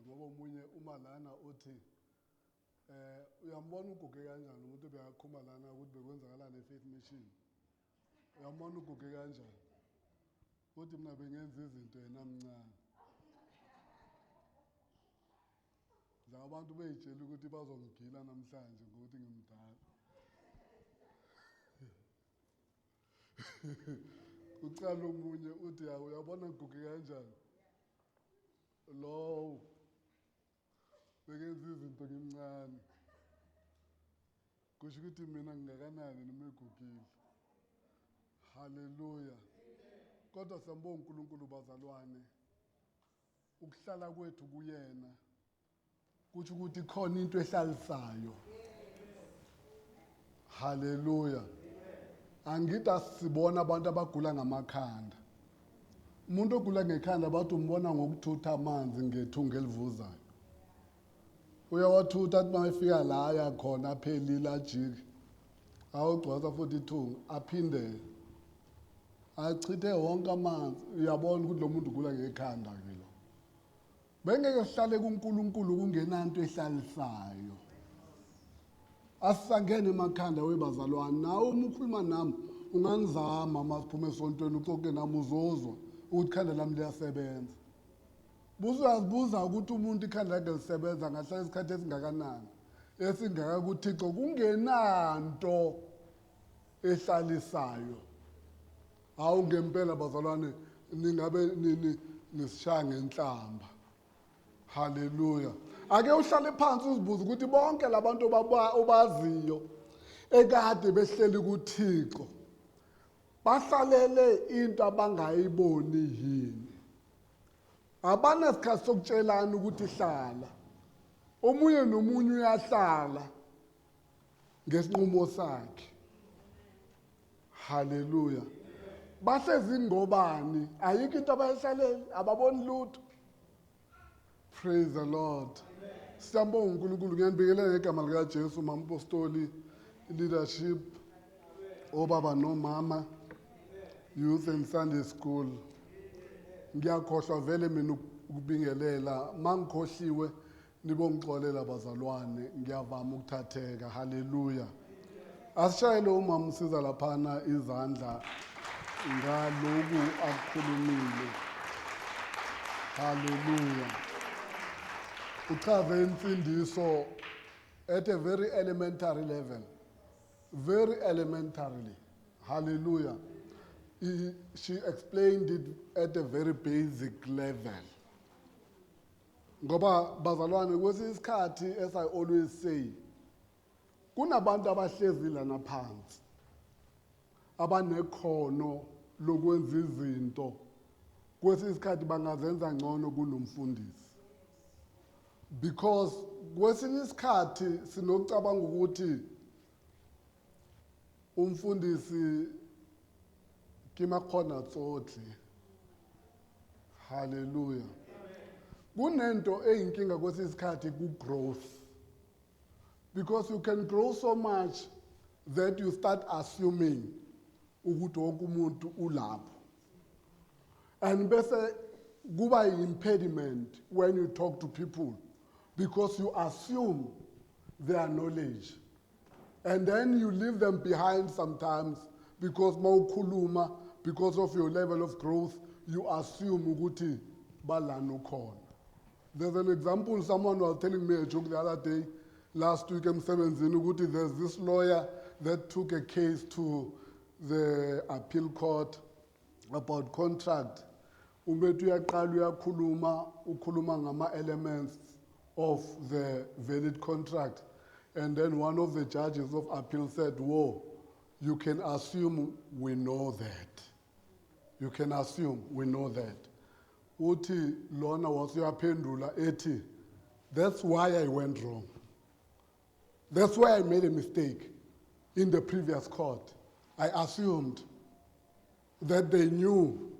ngoba omunye uma lana uthi uyambona uguge kanjani umuntu beyakhuluma lana ukuthi bekwenzakalani e-faith machine. Uyambona uguge kanjani uthi mina bengenza izinto yena mncane. Abantu beyitshela ukuthi bazongigila namhlanje ngokuthi ngimdala. Ucala omunye uthi uyabona ngiguge kanjani lo bekenza izinto ngimncane. Kusho ukuthi mina ngingakanani noma egugile. Haleluya. Kodwa siyambonga uNkulunkulu bazalwane. Ukuhlala kwethu kuyena kusho ukuthi khona into ehlalisayo. Haleluya. Angithi asibona abantu abagula ngamakhanda. Umuntu ogula ngekhanda bathi umbona ngokuthutha amanzi ngethunga elivuzayo. Uyawathutha athi mayefika la aya khona aphelile ajike. Awugcwasa futhi ithunga aphinde achithe wonke amanzi. Uyabona ukuthi lo muntu ugula ngekhanda ke lo. Bengeke sihlale kuNkulunkulu kungenanto ehlalisayo. Asisangene emakhanda webazalwane. Nawe uma ukhuluma nami ungangizama masiphume esontweni uxoxe nami uzozwa ukuthi ikhanda lami liyasebenza. Buzazibuza ukuthi umuntu ikhanda lakhe lisebenza ngahlala isikhathi esingakanani. Esingaka kuThixo kungenanto ehlalisayo. Hawu ngempela bazalwane ningabe nisishaya ngenhlamba. Haleluya. Ake uhlale phansi uzibuze ukuthi bonke labantu obaziyo ekade behleli kuThixo bahlalele into abangayiboni yini. Abanesikhathi sokutshelana ukuthi hlala. Omunye nomunye uyahlala ngesinqumo sakhe. Haleluya. Bahlezi ngobani? Ayikho into abayihlalele, ababoni lutho. Praise the Lord. Siyambonga uNkulunkulu ngiyanibikelela ngegama lika Jesu mampostoli leadership obaba nomama youth and Sunday school. Ngiyakhohlwa vele mina ukubingelela mangikhohliwe nibongixolela bazalwane ngiyavama ukuthatheka. Haleluya. Asishayele umama usiza laphana izandla ngaloku akukhulumile. Haleluya. Uchaze imfundiso at a very elementary level. Very elementarily. Hallelujah. She explained it at a very basic level. Ngoba bazalwane kwesinye isikhathi, as I always say, kunabantu abahlezi lana phansi abanekhono lokwenza izinto kwesinye isikhathi bangazenza ngcono kunomfundisi. Because kwesinye isikhathi sinokucabanga ukuthi umfundisi kimakhona tsotle. Hallelujah. Kunento eyinkinga kwesinye isikhathi ku-growth. Because you can grow so much that you start assuming ukuthi wonke umuntu ulapho. And bese kuba impediment when you talk to people because you assume their knowledge. And then you leave them behind sometimes because mawukhuluma, because of your level of growth, you assume ukuthi balana ukhona. There's an example, someone was telling me a joke the other day, last week emsebenzini ukuthi there's this lawyer that took a case to the appeal court about contract. Ubethi uyaqala ukhuluma ngama-elements of the valid contract. And then one of the judges of appeal said, whoa, you can assume we know that. You can assume we know that. Uthi lona wasuyaphendula ethi, that's why I went wrong. That's why I made a mistake in the previous court. I assumed that they knew.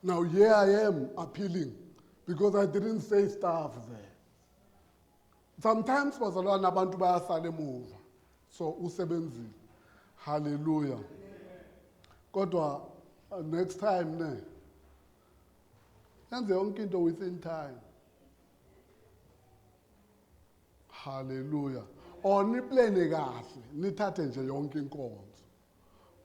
Now here I am appealing because I didn't say stuff there. Sometimes bazalwane abantu bayasala emuva. So usebenzile. Hallelujah. Kodwa next time ne. Yenze yonke into within time. Hallelujah. Or niplane kahle, nithathe nje yonke inkonzo.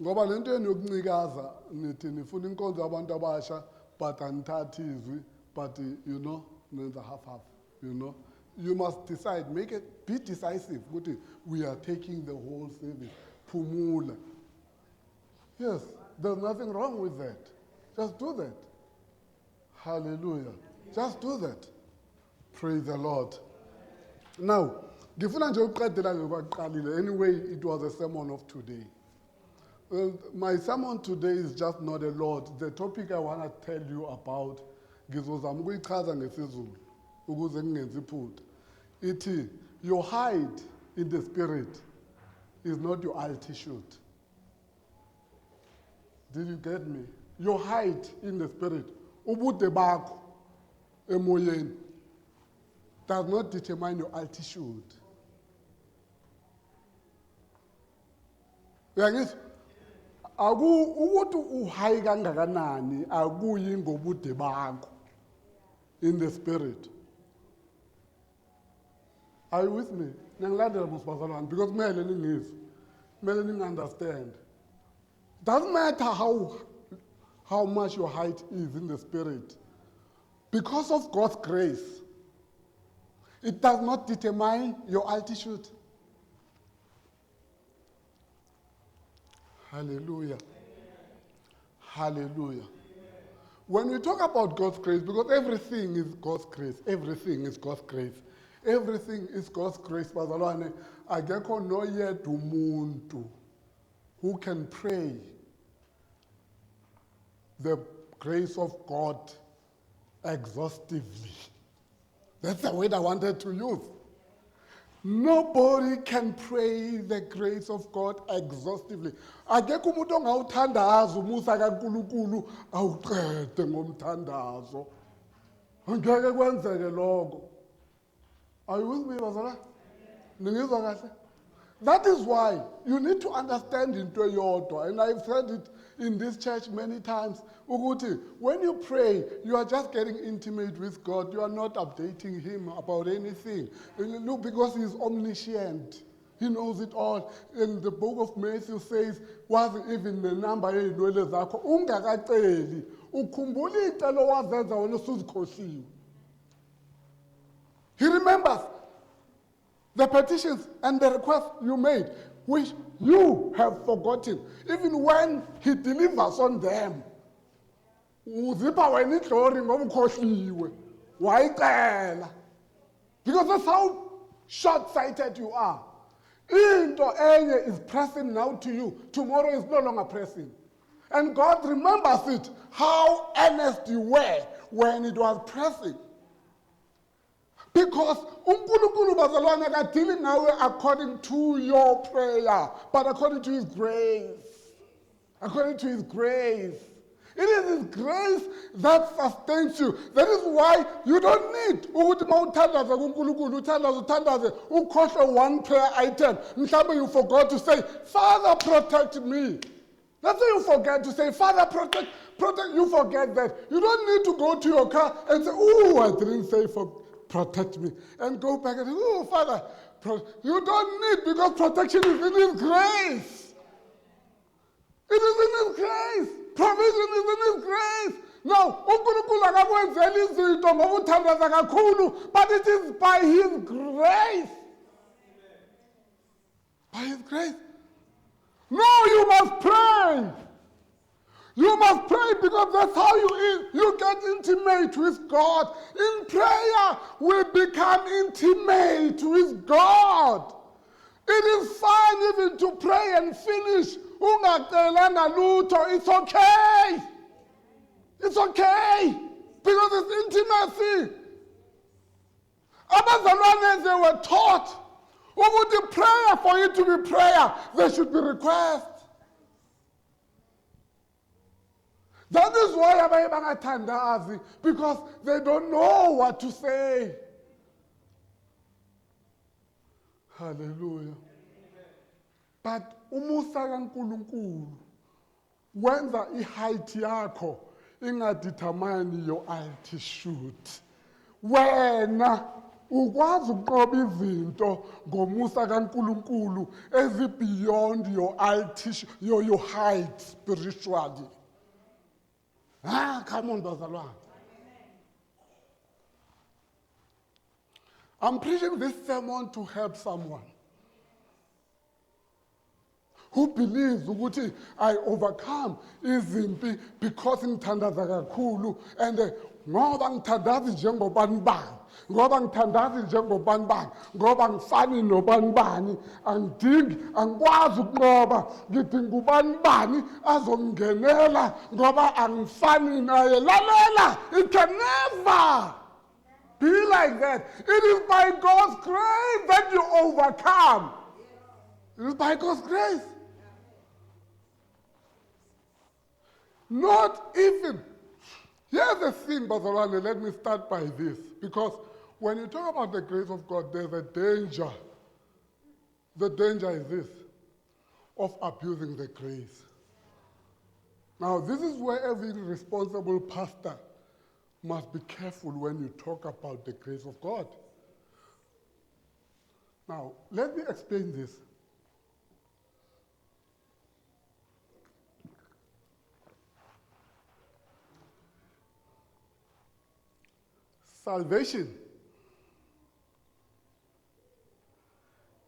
Ngoba lento yenu yokuncikaza nithi nifuna inkonzo yabantu abasha but anithathi izwi but you know nenza half, you know. You must decide, be decisive ukuthi we are taking the whole service. Phumula. Yes, there's nothing wrong with that. Just do that. Hallelujah. Just do that. Praise the Lord. Now, ngifuna nje ukuqedela ngokwaqalile. Anyway, it was a sermon of today. My sermon today is just not a lot. The topic I want to tell you about, ngizozama ukuyichaza ngesizulu ukuze ngingenzi iphutha. Ithi, your height in the spirit is not your altitude. Did you get me? Your height in the spirit, ubude bakho emoyeni, does not determine your altitude. Uyangizwa? Ukuthi uhayi kangakanani akuyi ngobude bakho in the spirit. Are you with me? Ngiyalandela musibazalwane because kumele ningizwe. Kumele ningi-understand. Doesn't matter how much your height is in the spirit. Because of God's grace, it does not determine your altitude. Hallelujah. Hallelujah. When we talk about God's grace, because everything is God's grace, everything is God's grace. Everything is God's grace, bazalwane. Akekho noyedwa umuntu who can pray the grace of God exhaustively. That's the word I wanted to use. Nobody can pray the grace of God exhaustively. Akekho umuntu ongawuthandaza umusa kaNkulunkulu awuqede ngomthandazo. Angeke kwenzeke lokho. Are you with me, bazalwane? Ningizwa kahle? That is why you need to understand into yodwa, and I've said it in this church many times, ukuthi, when you pray, you are just getting intimate with God. You are not updating him about anything. Look, because he's omniscient. He knows it all. In the book of Matthew says, was even the number yey'nwele zakho ungakaceli, ukhumbula icelo wazenza wena usuzikhohliwe. He remembers the petitions and the requests you made, which you have forgotten, even when he delivers on them. Uzipha wena iglory ngoba ukhohliwe. Wayicela. Because that's how short-sighted you are. Into enye is pressing now to you. Tomorrow is no longer pressing. And God remembers it, how earnest you were when it was pressing. Because uNkulunkulu bazalwane akadili nawe according to your prayer, but according to his grace. According to his grace. It is his grace that sustains you. That is why you don't need ukuthi mawuthandaza kuNkulunkulu uthandaze ukhohle one prayer item. Mhlawumbe you forgot to say, Father, protect me. Let's say you forget to say, Father, protect. You forget that. You don't need to go to your car and say, oh, I didn't say protect me. And go back and say, oh, Father, you don't need, because protection is in his grace. It is in his grace. Provision is in his grace. Now, uNkulunkulu akakwenzela izinto ngoba uthandaza kakhulu, but it is by his grace. By his grace. No, you must pray. You must pray because that's how you get intimate with God. In prayer, we become intimate with God. It is fine even to pray and finish. It's okay. It's okay. Because it's intimacy. Abazalwane, they were taught the prayer, for it to be prayer, there should be request. That is why abaye bangathandazi, because they don't know what to say. Hallelujah. But umusa kaNkulunkulu wenza iheight yakho ingadetermine your altitude. Wena ukwazi ukunqoba izinto ngomusa kaNkulunkulu beyond your height spiritually. Come on, bazalwane. I'm preaching this sermon to help someone who believes ukuthi I overcome izimpi because ngithandaza kakhulu and ngoba ngithandaza njengobani bani, ngoba ngithandaza njengobani bani, ngoba ngifani nobani bani, angikwazi ukunqoba, ngidinga ubani bani azongingenela ngoba angifani naye. Lalela, it can never be like that. It is by God's grace that you overcome. It is by God's grace. Not even. Here's the thing, bazalwane, let me start by this. Because when you talk about the grace of God, there's a danger. The danger is this, of abusing the grace. Now, this is where every responsible pastor must be careful when you talk about the grace of God. Now, let me explain this. Salvation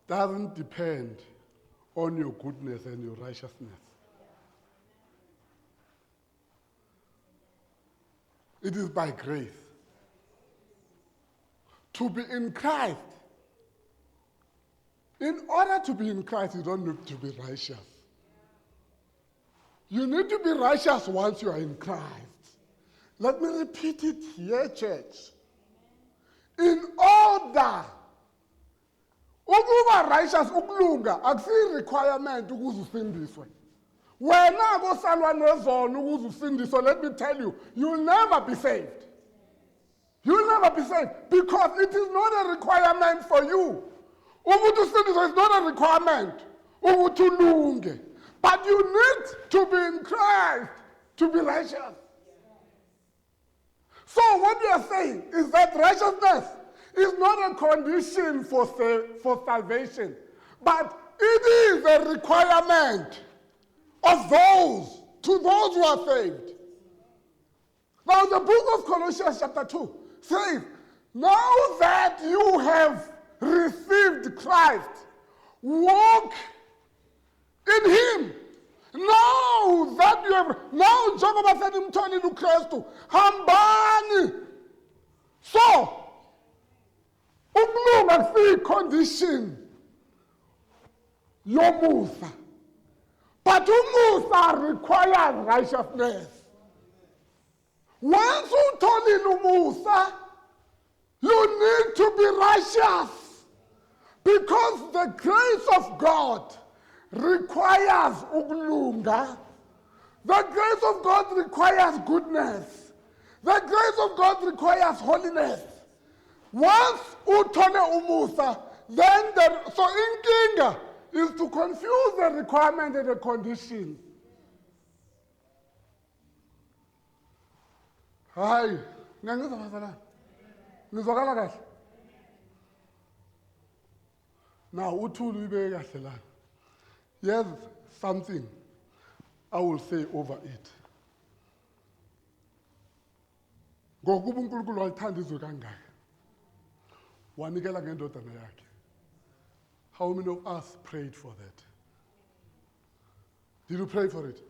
doesn't depend on your goodness and your righteousness. It is by grace. To be in Christ, in order to be in Christ, you don't need to be righteous. You need to be righteous once you are in Christ. Let me repeat it here, church. In order ukuba righteous ukulunga akusi requirement ukuze usindiswe. Wena kosalwa nezono ukuze usindiswe, let me tell you, you'll never be saved. You'll never be saved because it is not a requirement for you. Ukuthi usindiswe is not a requirement. Ukuthi ulunge. But you need to be in Christ to be righteous. So what we are saying is that righteousness is not a condition for salvation, but it is a requirement of those who are saved. Now the book of Colossians chapter 2 says, now that you have received Christ, walk in him. Now that you have, now Jehovah said him turning to Christ, hambani. So, ukulunga si condition yomusa, but umusa requires righteousness. Once you turn in umusa, you need to be righteous because the grace of God requires ukulunga. The grace of God requires goodness. The grace of God requires holiness. Once uthole umusa, then so inkinga is to confuse the requirement and the condition. Hayi, ngiyangizwa bazalwane. Nizwakala kahle? Now uthuli ibe kahle la. Here's something I will say over it. Ngokuba uNkulunkulu walithanda izwe kangaka, wanikela ngendodana yakhe. How many of us prayed for that? Did you pray for it?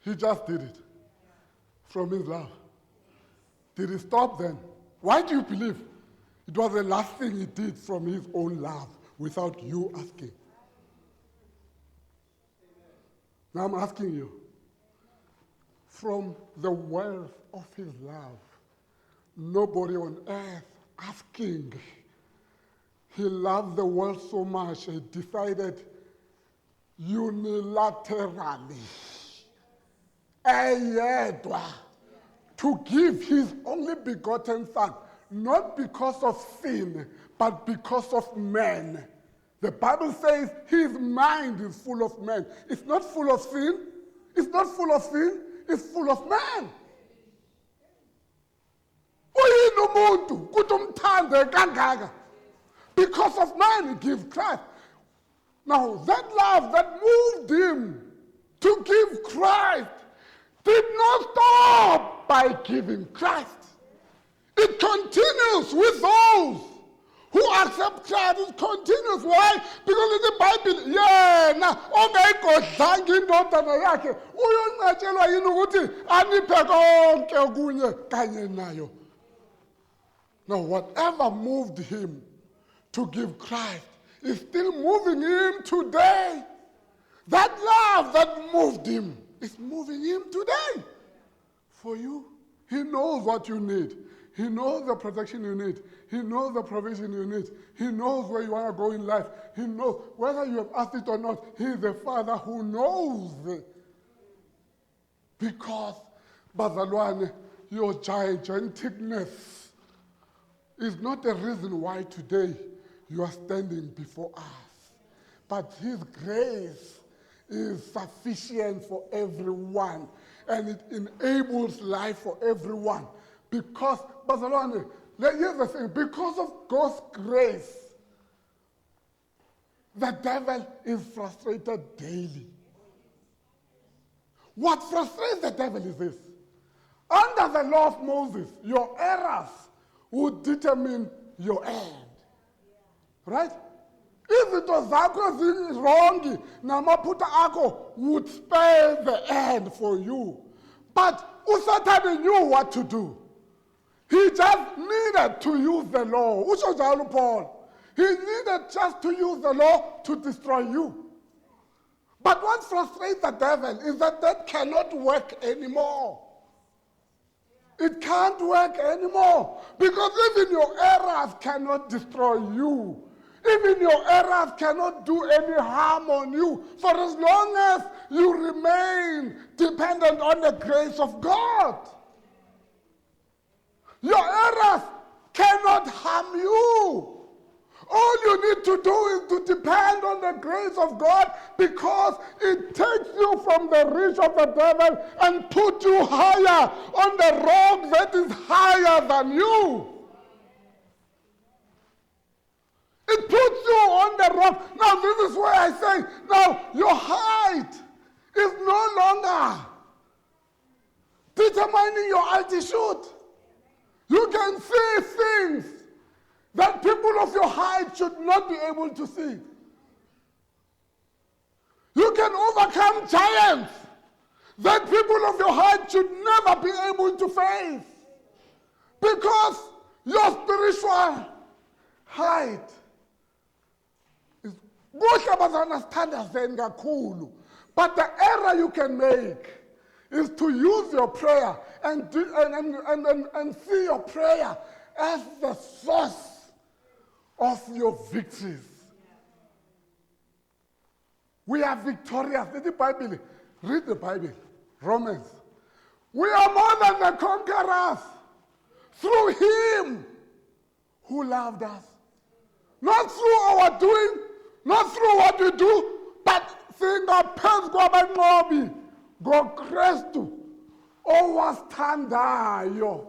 He just did it from his love. Did he stop then? Why do you believe it was the last thing he did from his own love without you asking? Now I'm asking you, from the wealth of his love, nobody on earth asking. He loved the world so much, he decided unilaterally, ayedwa, to give his only begotten son, not because of sin, but because of man. The Bible says his mind is full of man. It's not full of sin. It's not full of sin. It's full of man. umuntu kuthi umthande kangaka. Because of man, he gives Christ. Now, that love that moved him to give Christ did not stop by giving Christ. It continues with those who accept Christ. It continues. Why? Because in the Bible, yena ongayigodlanga indodana yakhe uyonqatshelwa yini ukuthi aniphe konke okunye kanye nayo. Now, whatever moved him to give Christ is still moving him today. That love that moved him is moving him today. For you, he knows what you need. He knows the protection you need. He knows the provision you need. He knows where you want to go in life. He knows whether you have asked it or not. He is the Father who knows it. Because, bazalwane, your giganticness is not a reason why today you are standing before us. But his grace is sufficient for everyone. And it enables life for everyone. Because, bazalwane, here's the thing, because of God's grace, the devil is frustrated daily. What frustrates the devil is this. Under the law of Moses, your errors would determine your end. Right? Izinto zakho zinrongi namaphutha akho would spare the end for you. But uSatan knew what to do. He just needed to use the law. Usho njalo Paul. He needed just to use the law to destroy you. But what frustrates the devil is that cannot work anymore. It can't work anymore. Because even your errors cannot destroy you. Even your errors cannot do any harm on you. For as long as you remain dependent on the grace of God. Your errors cannot harm you. All you need to do is to depend on the grace of God, because it takes you from the reach of the devil and puts you higher on the rock that is higher than you. It puts you on the rock. Now this is where I say, now your height is no longer determining your altitude. You can see things that people of your height should not be able to see. You can overcome giants that people of your height should never be able to face. Because your spiritual height is but the error you can make is to use your prayer and see your prayer as the source of your victories. We are victorious. Read the Bible. Read the Bible. Romans. We are more than the conquerors through him who loved us. Not through our doing, not through what we do, but singaphezu kwabanqobi ngoKristu owasthandayo.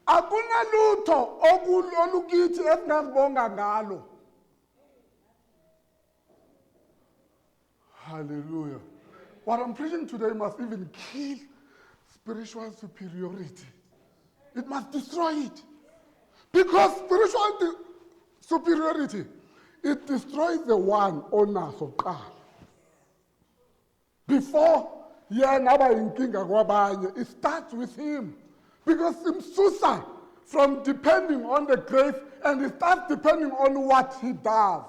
Akunalutho olukithi esingazibonga ngalo. Hallelujah. What I'm preaching today must even kill spiritual superiority. It must destroy it. Because spiritual superiority, it destroys the one owner of God. Before it starts with him. Because Simsusa, from depending on the grace, and he starts depending on what he does.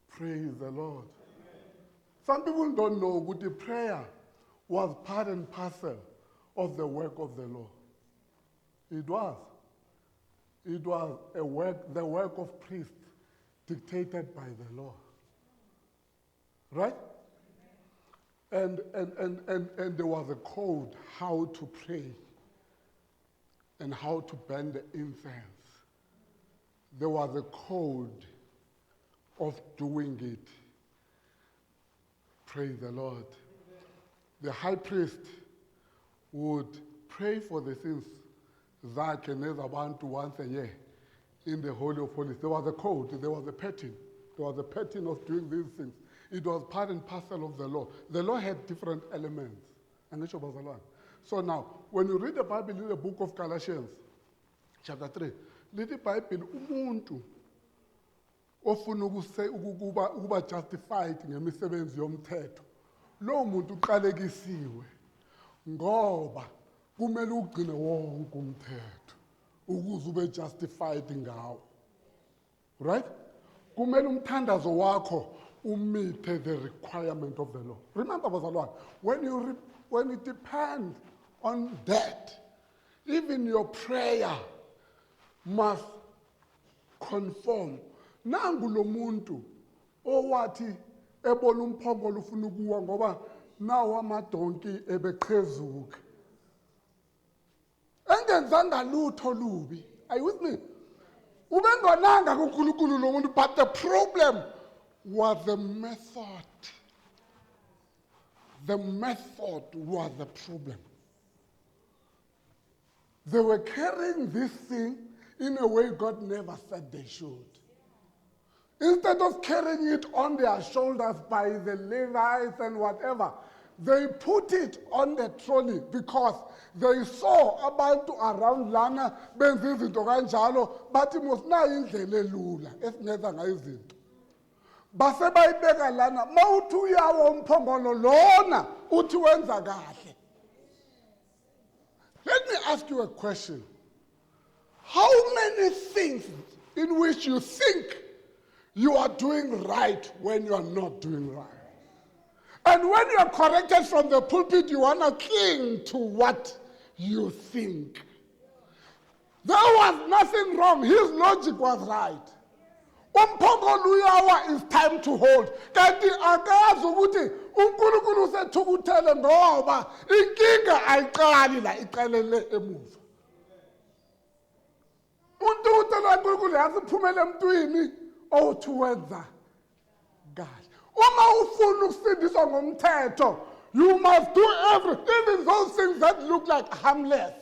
Praise the Lord. Some people don't know, but the prayer was part and parcel of the work of the law. It was. It was a work, the work of priests dictated by the law. Right? And there was a code how to pray and how to burn the incense. There was a code of doing it. Praise the Lord. The high priest would pray for the sins zakhe nezabantu once a year in the Holy of Holies. There was a code, there was a pattern. There was a pattern of doing these things. It was part and parcel of the law. The law had different elements. So now, when you read the Bible in the book of Galatians, chapter 3, lithi iBhayibheli umuntu ofuna ukuba justified ngemisebenzi yomthetho, lo muntu uqalekisiwe ngoba kumele ugcine wonke umthetho ukuze ube justified ngawo. Right? Kumele umthandazo wakho umithe the requirement of the law. Remember, bazalwane, when it depends on that, even your prayer must conform. Nangu lo muntu owathi ebona umphongolo ufuna ukuwa ngoba nawo amadonki ebeqhezuka. Engenzanga lutho lubi. Are you with me? Ubengonanga kuNkulunkulu lo muntu, but the problem was the method. The method was the problem. They were carrying this thing in a way God never said they should. Instead of carrying it on their shoulders by the Levites and whatever, they put it on the trolley because they saw abantu around lana benza izinto kanjalo bathi musinayo indlela elula esingenza ngayo izinto. Base bayibeka lana mawuthi uyawo umphongolo lona uthi wenza kahle. Let me ask you a question. How many things in which you think you are doing right when you are not doing right? And when you are corrected from the pulpit, you want to cling to what you think. There was nothing wrong. His logic was right. Umphongolo uyawa is time to hold. Kanti akazi ukuthi uNkulunkulu usethukuthele ngoba inkinga ayiqali la iqalele emuva. Untuthe loNkulunkulu yasiphumele emntwini othi wenza kahle. Uma ufuna ukusindiswa ngomthetho, you must do everything, even those things that look like harmless.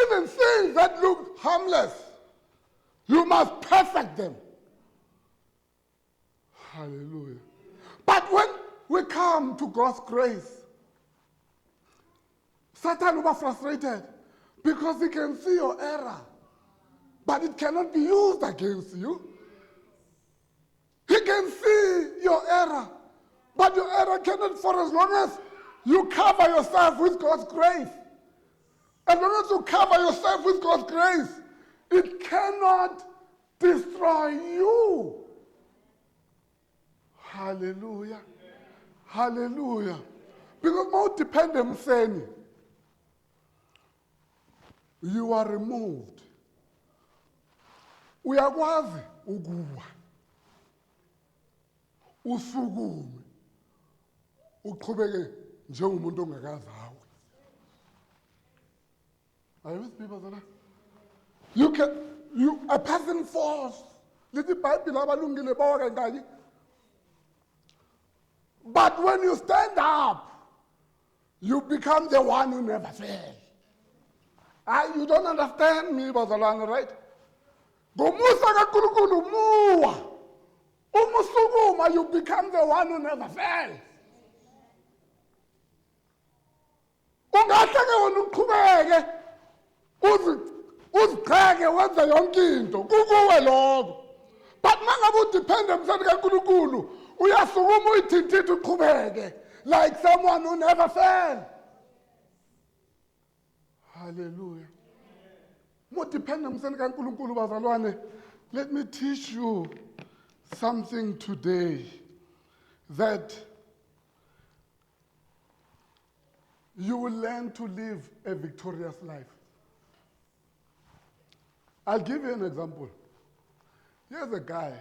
Even things that look harmless, you must perfect them. Hallelujah. But when we come to God's grace, Satan will be frustrated because he can see your error, but it cannot be used against you. He can see your error, but your error cannot, for as long as you cover yourself with God's grace. As long as you cover yourself with God's grace, it cannot destroy you. Hallelujah. Hallelujah. Because more dependent saying, you are removed. Uyakwazi ukuwa. Usukume. Uqhubeke njengomuntu ongakazawe. Are you with people there? A person falls. Lithi iBhayibheli abalungile bawa kangaki? But when you stand up, you become the one who never fails. You don't understand me, bazalwane, right? Ngomusa kaNkulunkulu muwa. Umusukuma, you become the one who never fails. Ungahleke wena uqhubeke uziqheke wenza yonke into kukuwe lokho. But mangabe udepende emseni kaNkulunkulu, uyasukuma uyithintithe uqhubeke like someone who never fails. Hallelujah. Mo depende emseni kaNkulunkulu bazalwane. Let me teach you something today that you will learn to live a victorious life. I'll give you an example. Here's a guy,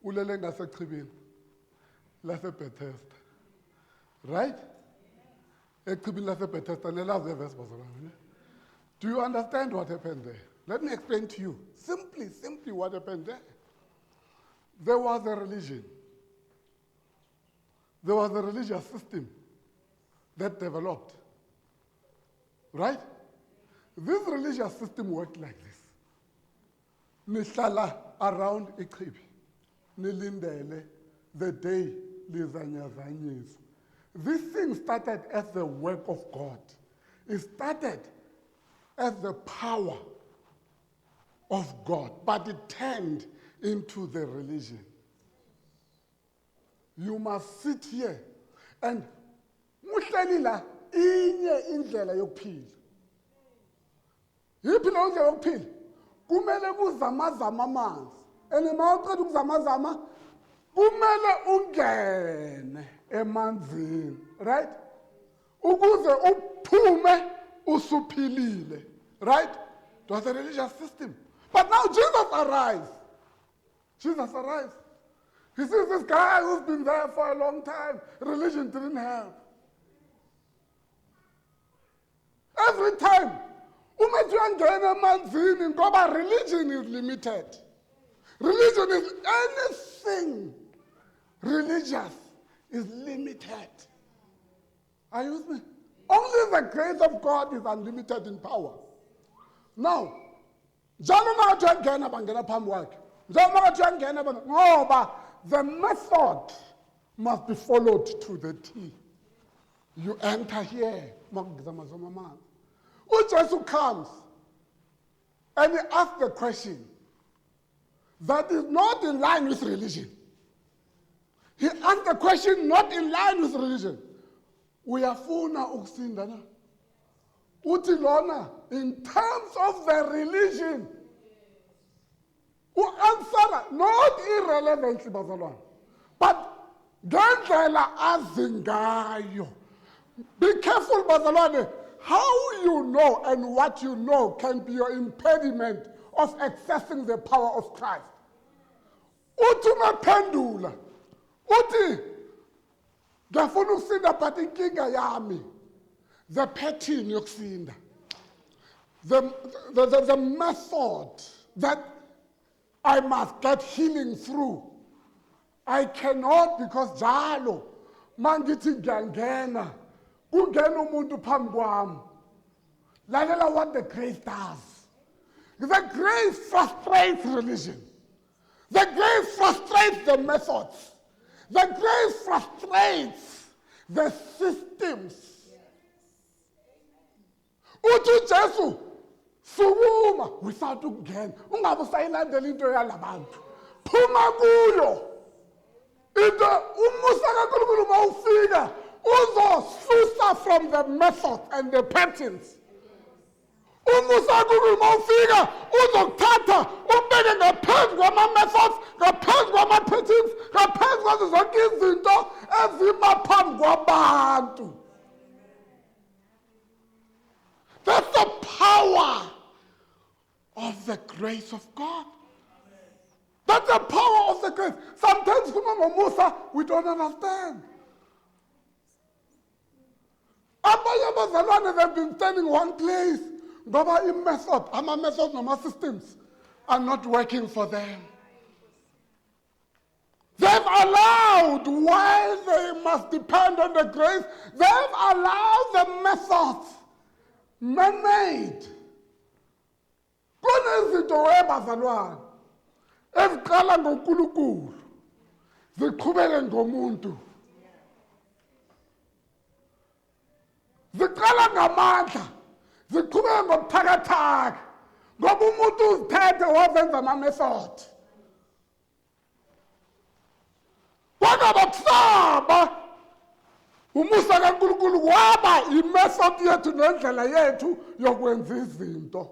ulele ngaseChibini, laseBethesda, right? eChibini laseBethesda, nelazi evesi bazalwane. Do you understand what happened there? Let me explain to you, simply what happened there. There was a religion. There was a religious system that developed. Right? This religious system worked like this. Nihlala around ichibi. Nilindele the day lizanyazanyiswa. This thing started as the work of God. It started as the power of God, but it turned into the religion. You must sit here and muhleli la inye indlela yokuphila. Yiphi leyo ndlela yokuphila? Kumele kuzamazama amanzi. And mawuqeda ukuzamazama, kumele ungene emanzini, right? Ukuze uphume usuphilile, right? It was a religious system. But now Jesus arrives. Jesus arrives. He sees this guy who's been there for a long time. Religion didn't help. Every time, umethi uyangena emanzini ngoba religion is limited. Religion is anything religious is limited. Are you with me? Only the grace of God is unlimited in power. Now, njalo mangathi uyangena bangena phambi kwakhe. Njalo mangathi uyangena ngoba the method must be followed to the T. You enter here. Jesus comes and he asks the question that is not in line with religion. He asked the question not in line with religion. Uyafuna ukusinda na? Uthi lona, in terms of the religion, answer not irrelevantly, bazalwane, but ngendlela azingayo. Be careful, bazalwane. How you know and what you know can be your impediment of accessing the power of Christ. Uthi maphendula. Uthi ngiyafuna ukusinda but inkinga yami the pattern yokusinda. The method that I must get healing through. I cannot because jalo mangithi ngiyangena kungena umuntu phambi kwami. Lalela what the grace does. The grace frustrates religion. The grace frustrates the methods. The grace frustrates the systems. Uthi Jesu sukuma without ukungena. Ungabe usayilandela into yalabantu. Phuma kuyo. Into umusa kaNkulunkulu mawufika uzosusa from the method and the patterns. Umusa kaNkulunkulu mawufika uzokuthatha ubeke ngaphansi kwama-methods, ngaphansi kwama-patterns, ngaphansi kwazo zonke izinto ezima phambi kwabantu. That's the power of the grace of God. That's the power of the grace. Sometimes Musa, we don't understand. Abanye abazalwane, they've been standing one place. Ngoba method, ama-methods noma systems are not working for them. They've allowed, while they must depend on the grace, they've allowed the methods man-made. Kunezinto webazalwane eziqala ngoNkulunkulu ziqhubeke ngomuntu. Ziqala ngamandla ziqhubeke ngobuthakathaka ngoba umuntu uzithethe wazenza ama-method. Kwangaba kusaba umusa kaNkulunkulu waba i-method yethu nendlela yethu yokwenza izinto.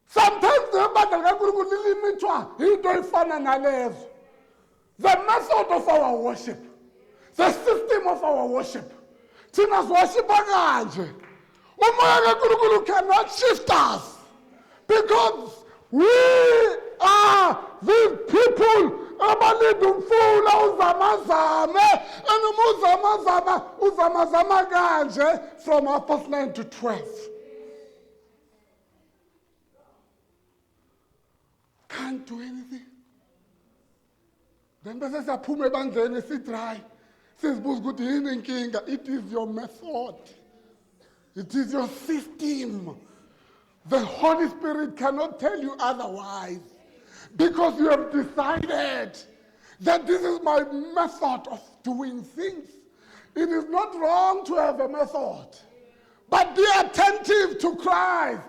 Sometimes the ibandla likaNkulunkulu lilimithwa into efana nalezo. The method of our worship, the system of our worship. Thina worship kanje. Umoya kaNkulunkulu cannot shift us because we are these people abalinda umfula uzamazame and uzamazama kanje from verse 9 to 12. Can't do anything. Then bese siyaphuma ebandleni sidry. Sizibuza ukuthi yini inkinga? It is your method. It is your system. The Holy Spirit cannot tell you otherwise because you have decided that this is my method of doing things. It is not wrong to have a method, but be attentive to Christ.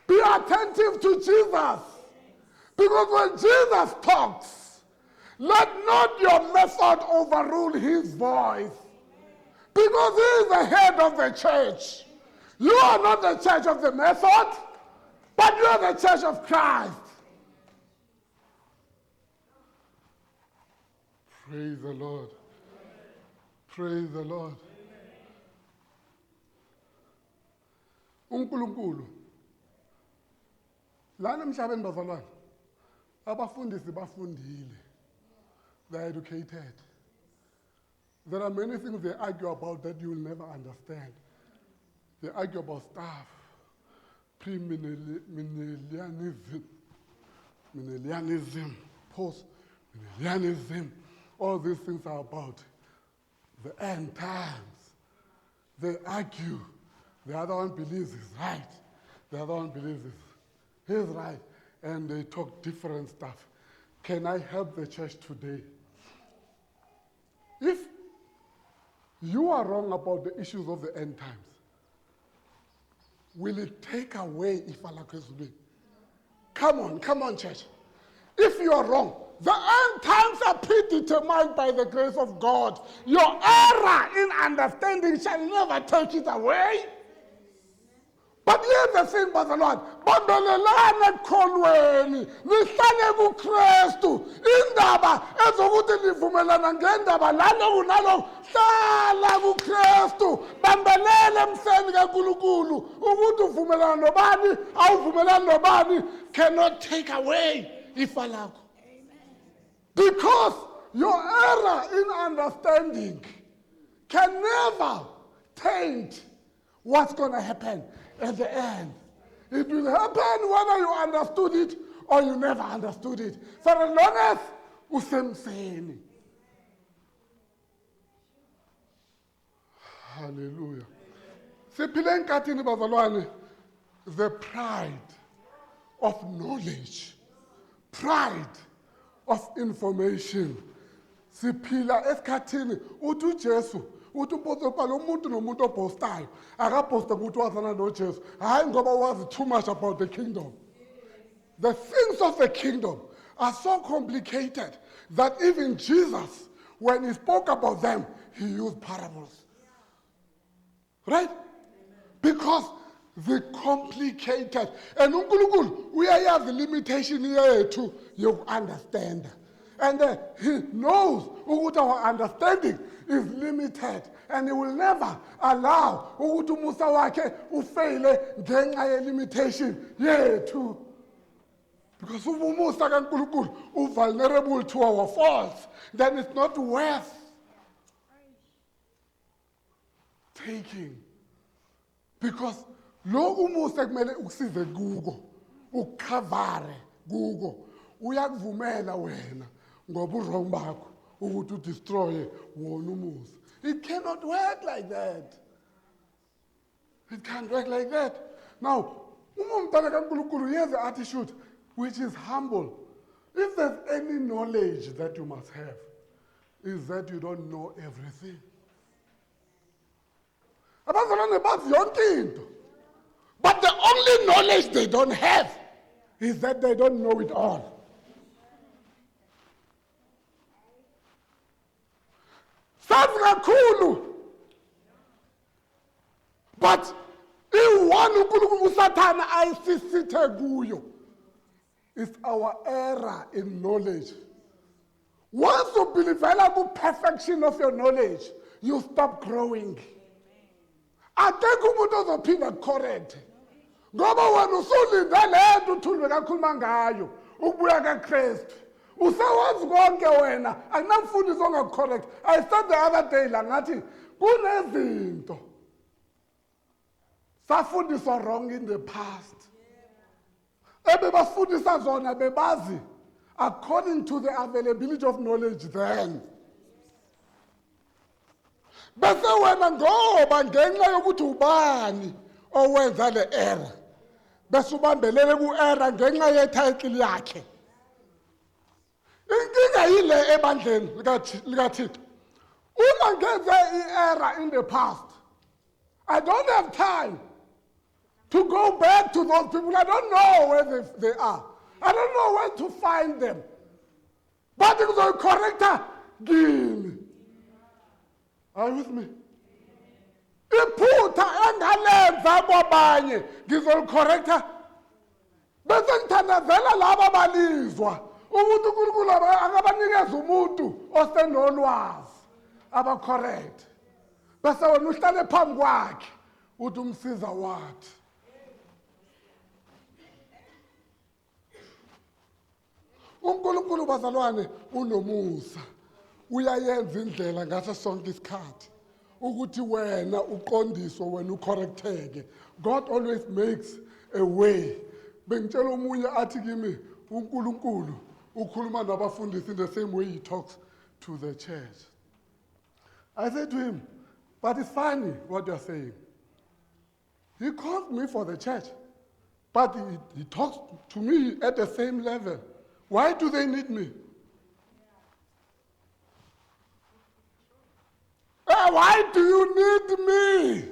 Be attentive to Jesus. Because when Jesus talks, let not your method overrule his voice. Because he is the head of the church. You are not the church of the method, but you are the church of Christ. Praise the Lord. Praise the Lord. uNkulunkulu lana emhlabeni bazalwane abafundisi bafundile, they are educated. There are many things they argue about that you will never understand. They argue about stuff, millennialism, post-millennialism. All these things are about the end times. They argue. The other one believes he's right. The other one believes he's right. And they talk different stuff. Can I help the church today? If you are wrong about the issues of the end times, will it take away Ifa lakho ezulwini? Come on, church. If you are wrong, the end times are predetermined by the grace of God. Your error in understanding shall never take it away. But here's the thing, bazalwane, bambelelana ekholweni, nihlale kuKristu. Indaba ezokuthi nivumelana ngendaba laloku naloku, hlala kuKristu. Bambelele emseni kaNkulunkulu ukuthi uvumelana nobani, awuvumelani nobani cannot take away ifa lakho. Because your error in understanding can never taint what's going to happen at the end. It will happen whether you understood it or you never understood it. For as long as usemseni. Hallelujah. Siphile enkathini bazalwane, the pride of knowledge, pride of information. Siphila esikhathini uthi uJesu uthi upostopala umuntu nomuntu opostayo akaposta ukuthi wazana noJesu hayi ngoba wazi too much about the kingdom. The things of the kingdom are so complicated that even Jesus, when he spoke about them, he used parables. Right? Because the complicated, and uNkulunkulu uyayazi the limitation yethu yoku-understand. And he knows ukuthi our understanding is limited, and he will never allow ukuthi umusa wakhe ufeile ngenxa ye-limitation yethu. Because if umusa kaNkulunkulu vulnerable to our faults, then it's not worth taking. Because lokhu umusa kumele ukusize kuko, ukukhavare kuko, uyakuvumela wena ngoba uwrong bakho ukuthi udestroye wona umusa. It cannot work like that. It can't work like that. Now, umntwana kaNkulunkulu, here's the attitude which is humble. If there's any knowledge that you must have, is that you don't know everything. Abazalwane bazi yonke into. But the only knowledge they don't have is that they don't know it all. Sazi kakhulu. But i-one uNkulunkulu uSathana ayisisithe kuyo is our error in knowledge. Once you believe in perfection of your knowledge, you stop growing. Akekho umuntu ozophinda correct. Ngoba wena usulinda lento uthulwe kakhuluma ngayo ukubuya kaKristu. Usawazi konke wena, akunamfundiso ongacorrect. I said the other day la ngathi kunezinto safundiswa wrong in the past. Ebebafundisa zona bebazi according to the availability of knowledge then. bese wena ngoba ngenxa yokuthi ubani owenza le error bese ubambelele ku-error ngenxa yetitle yakhe. Inkinga yile ebandleni likaThixo. Uma ngenze i-error in the past, I don't have time to go back to those people. I don't know where they are. I don't know where to find them. But ngizoyicorrecta kimi. Are you with me? Iphutha engalenza kwabanye ngizolicorrecta bese ngithandazela laba balizwa ukuthi uNkulunkulu akabanikeza umuntu osenolwazi abacorrect. Bese wena uhlale phambi kwakhe uthi umsiza wathi. uNkulunkulu bazalwane unomusa, uyayenza indlela ngaso sonke isikhathi ukuthi wena uqondiswe, wena ucorrecteke. God always makes a way. Bengitshela omunye athi kimi uNkulunkulu ukhuluma nabafundisi in the same way he talks to the church. I said to him, but it's funny what you're saying. He called me for the church, but he talks to me at the same level. Why do they need me? Why do you need me?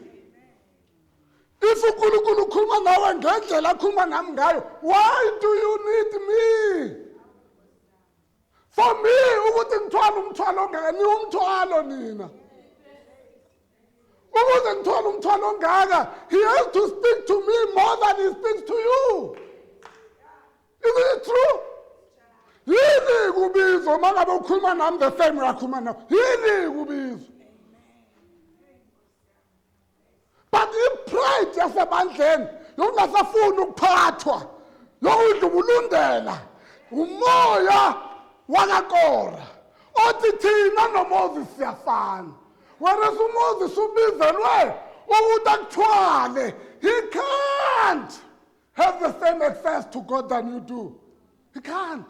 If uNkulunkulu ukhuluma nawe ngendlela akhuluma nami ngayo, why do you need me? For me, ukuthi ngithwala umthwalo ongaka, ni umthwalo nina. Ukuze ngithwala umthwalo ongaka, he has to speak to me more than he speaks to you. Isn't it true? Yini kubizo mangabe ukhuluma nami the same way akhuluma nawe. Yini kubizo? But i-pride yasebandleni yokungasafuni ukuphathwa, yokudlubulundela, umoya wakaKora othi thina noMoses siyafana. Whereas uMoses ubizelwe ukuthi akuthwale. He can't have the same access to God than you do. He can't.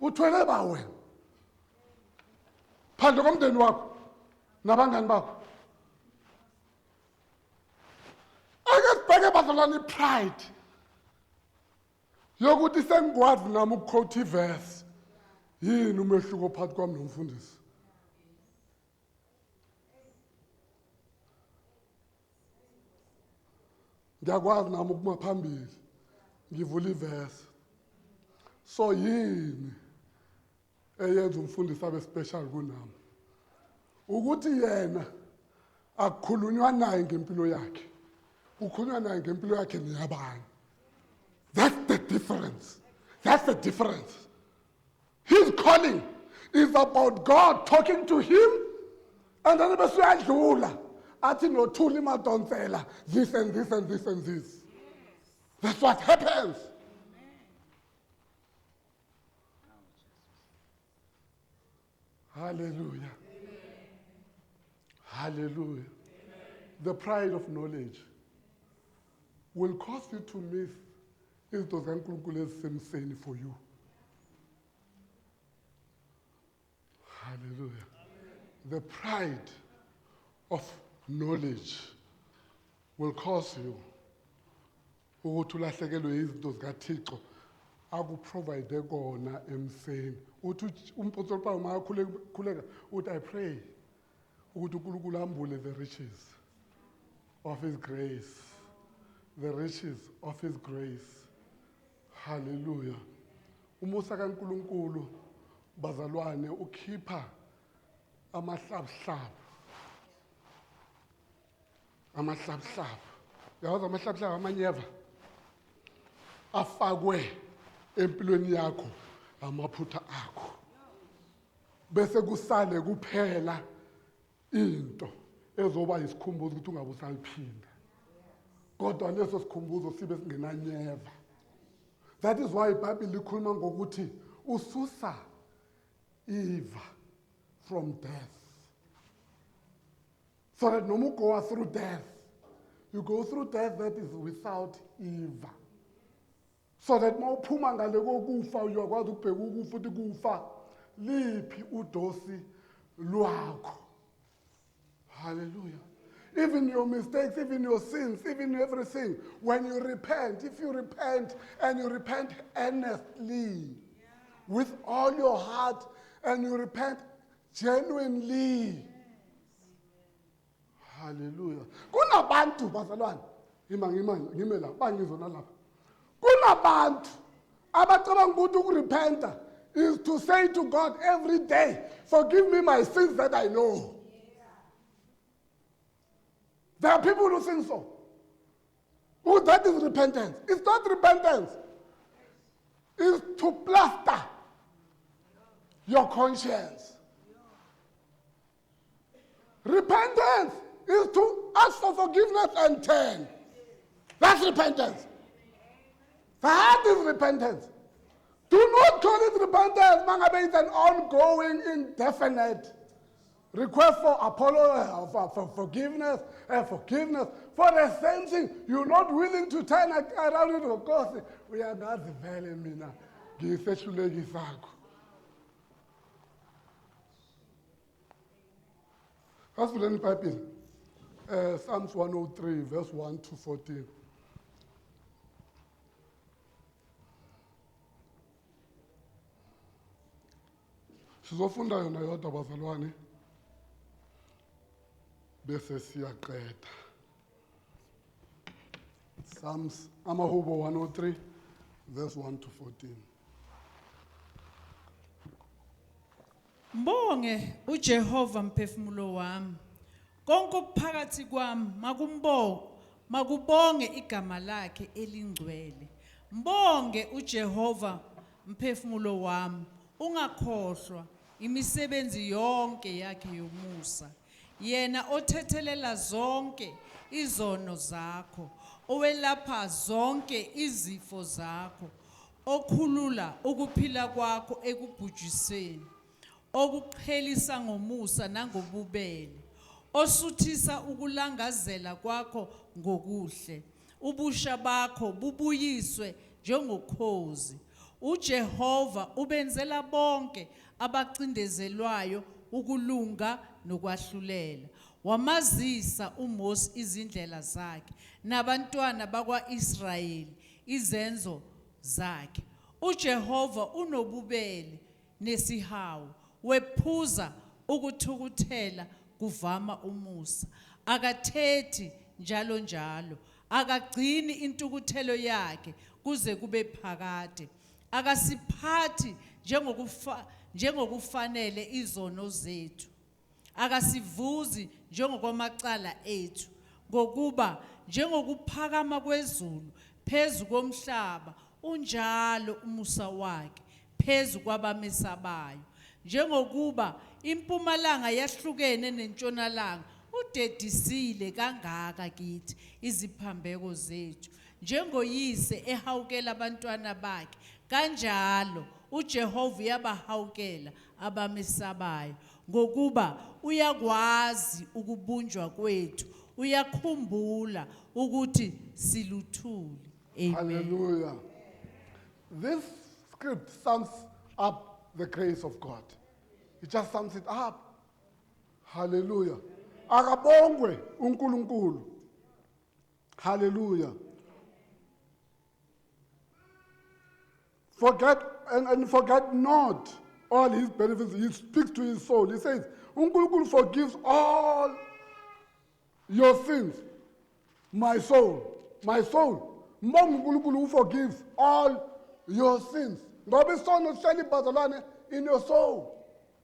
Uthwele ba wena phandle komndeni wakho nabangani bakho. Akasibheke bazalwane pride yokuthi sengikwazi nami ukuquote iverse. Yini umehluko phakathi kwami nomfundisi? Ngiyakwazi nami ukuma phambili ngivula iverse. So yini eyenza umfundisi abe special kunami? Ukuthi yena akukhulunywa naye ngempilo yakhe, ukhulunywa naye ngempilo yakhe neyabanye. That's the difference. That's the difference. His calling is about God talking to him, and then bese uyadlula athi nothuli madonsela this and this and this and this. That's what happens. Hallelujah. Hallelujah. The pride of knowledge will cause you to miss izinto zikaNkulunkulu ezisemseni for you. Hallelujah. The pride of knowledge will cause you ukuthi ulahlekelwe izinto zikaThixo akuprovide kona emseni. Uthi umpostoli Paul makhuleka uthi I pray ukuthi uNkulunkulu ambule the riches of his grace. The riches of his grace. Hallelujah. Umusa kaNkulunkulu bazalwane ukhipha amahlabuhlabu. Amahlabuhlabu. Yazi amahlabuhlabu amanyeva afakwe empilweni yakho amaphutha akho. Bese kusale kuphela into ezoba isikhumbuzo ukuthi ungabe usaliphinda. Kodwa leso sikhumbuzo sibe singenanyeva. That is why iBhayibheli likhuluma ngokuthi ususa Eve from death. So that no more go through death. You go through death that is without Eve. So that mawuphuma ngale kokufa uyakwazi ukubheka ukufa uthi kufa liphi udosi lwakho. Hallelujah. Even your mistakes, even your sins, even everything. When you repent, if you repent and you repent earnestly, with all your heart, and you repent genuinely. Hallelujah. Kunabantu bazalwane. Ngime la, bangizona lapha. Kunabantu abacabanga ukuthi ukurepenta is to say to God every day, forgive me my sins that I know. There are people who think so. Oh, that is repentance. It's not repentance. It's to plaster your conscience. Repentance is to ask for forgiveness and turn. That's repentance. That is repentance. Do not call it repentance, mangabe. It's an ongoing, indefinite request for apology, for forgiveness, forgiveness for the same thing. You're not willing to turn around it, of course. We are not the valley, mina. Ngisehluleki sakho. Asivuleni iBhayibheli. Psalms 103, verse 1 to 14. Sizofunda yona yodwa bazalwane. Bese siyaqeda. Psalms Amahubo 103, verse 1 to 14. Mbonge uJehova mphefumulo wami. Konke okuphakathi kwami makubonge igama lakhe elingcwele. Mbonge uJehova mphefumulo wami. Ungakhohlwa imisebenzi yonke yakhe yomusa. Yena othethelela zonke izono zakho, owelapha zonke izifo zakho, okhulula ukuphila kwakho ekubhujisweni, okuqhelisa ngomusa nangobubele, osuthisa ukulangazela kwakho ngokuhle, ubusha bakho bubuyiswe njengokhozi. uJehova ubenzela bonke abacindezelwayo ukulunga nokwahlulela. Wamazisa uMose izindlela zakhe nabantwana bakwa-Israyeli izenzo zakhe. uJehova unobubele nesihawu, wephuza ukuthukuthela kuvama umusa. Akathethi njalo njalo, akagcini intukuthelo yakhe kuze kube phakade. Akasiphathi njengokufanele izono zethu, akasivuzi njengokwamacala ethu, ngokuba njengokuphakama kwezulu phezu komhlaba unjalo umusa wakhe phezu kwabamesabayo. Njengokuba impumalanga yahlukene nentshonalanga, udedisile kangaka kithi iziphambeko zethu. Njengoyise ehawukela abantwana bakhe, kanjalo uJehova uyabahawukela abamesabayo. Ngokuba uyakwazi ukubunjwa kwethu, uyakhumbula ukuthi siluthuli. Amen. Hallelujah. This script sums up the grace of God. It just sums it up. Hallelujah. Akabongwe uNkulunkulu. Hallelujah. Forget not all his benefits. He speaks to his soul. He says, uNkulunkulu forgives all your sins. My soul. Mbonga uNkulunkulu who forgives all your sins. Ngoba isono sihleli bazalwane in your soul.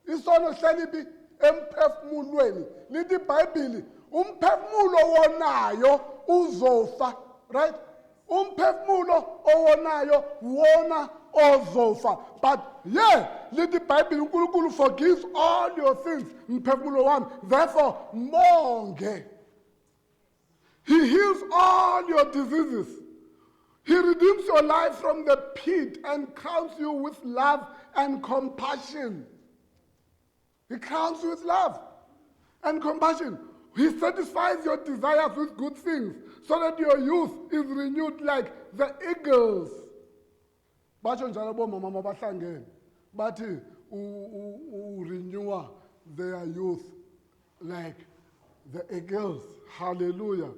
Isono sihleli bi emphefumulweni. Lithi iBhayibheli, umphefumulo wonayo uzofa, right? Umphefumulo owonayo wona ozofa. But lithi iBhayibheli uNkulunkulu forgives all your sins. Mphefumulo wami. Therefore, mbonge. He heals all your diseases. He redeems your life from the pit and crowns you with love and compassion. He crowns you with love and compassion. He satisfies your desires with good things so that your youth is renewed like the eagles. Batsho njalo bomama bahlangene bathi renew their youth like The eagles. Hallelujah.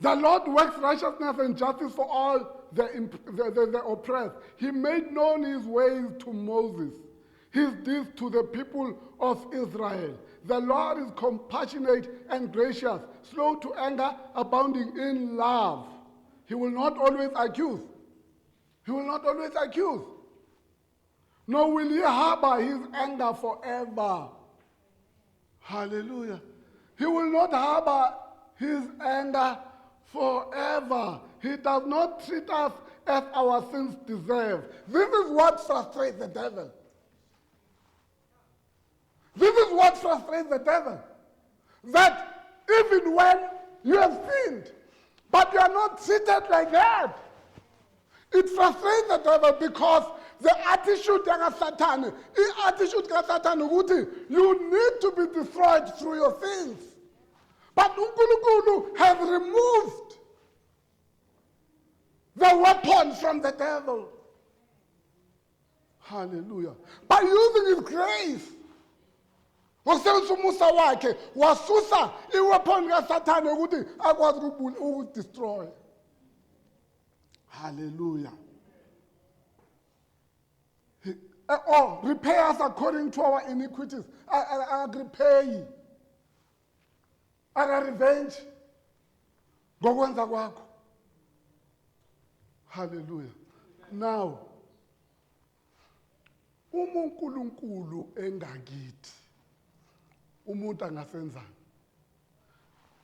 The Lord works righteousness and justice for all the oppressed. He made known his ways to Moses, his deeds to the people of Israel. The Lord is compassionate and gracious, slow to anger, abounding in love. He will not always accuse. He will not always accuse. Nor will he harbor his anger forever. Hallelujah. He will not harbor his anger forever. He does not treat us as our sins deserve. This is what frustrates the devil. This is what frustrates the devil. That even when you have sinned, but you are not treated like that. It frustrates the devil because the attitude of Satan, you need to be destroyed through your sins. But uNkulunkulu has removed the weapon from the devil. Hallelujah. By using his grace. Ngokusebenzisa umusa wakhe wasusa iweapon kaSathane ukuthi akwazi ukudestroy. Hallelujah. Repay us according to our iniquities. Repay. Revenge. Ngokwenza kwakho. Hallelujah. Now, uNkulunkulu engakithi. Umuntu angasenzani.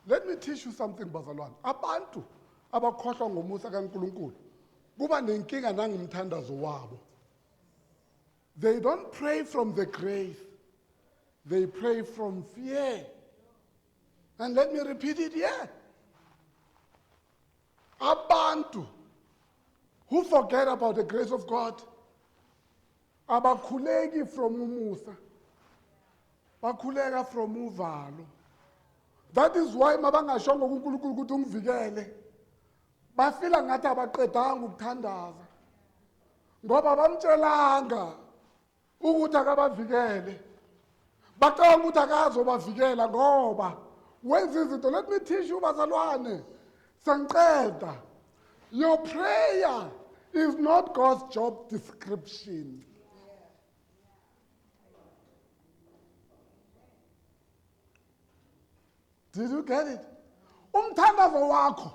Let me teach you something, bazalwane. Abantu abakhohlwa ngomusa kaNkulunkulu kuba nenkinga nangumthandazo wabo. They don't pray from the grace. They pray from fear. And let me repeat it here. Abantu who forget about the grace of God abakhuleki from umusa. Bakhuleka from uvalo. That is why mabangashongo kuNkulunkulu ukuthi ungivikele. Bafila ngathi abaqedanga ukuthandaza. Ngoba bamtshelanga ukuthi akabavikele. Bacanga ukuthi akazobavikela ngoba wenza izinto. Let me teach you bazalwane. Sangiqeda. Your prayer is not God's job description. Did you get it? Umthandazo wakho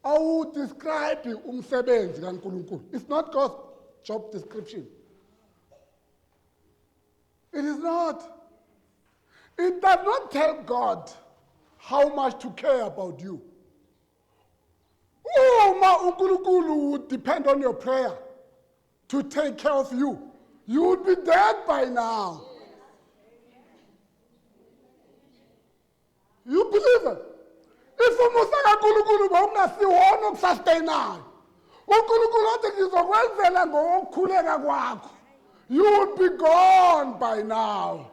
awudescribe umsebenzi kaNkulunkulu. It's not God's job description. It is not. It does not tell God how much to care about you. Uma uNkulunkulu would depend on your prayer to take care of you, you would be dead by now. You believe it? If umusa kaNkulunkulu bawungasiwona ukusustainayo, uNkulunkulu athi ngizokwenzela ngokukhuleka kwakho, you would be gone by now.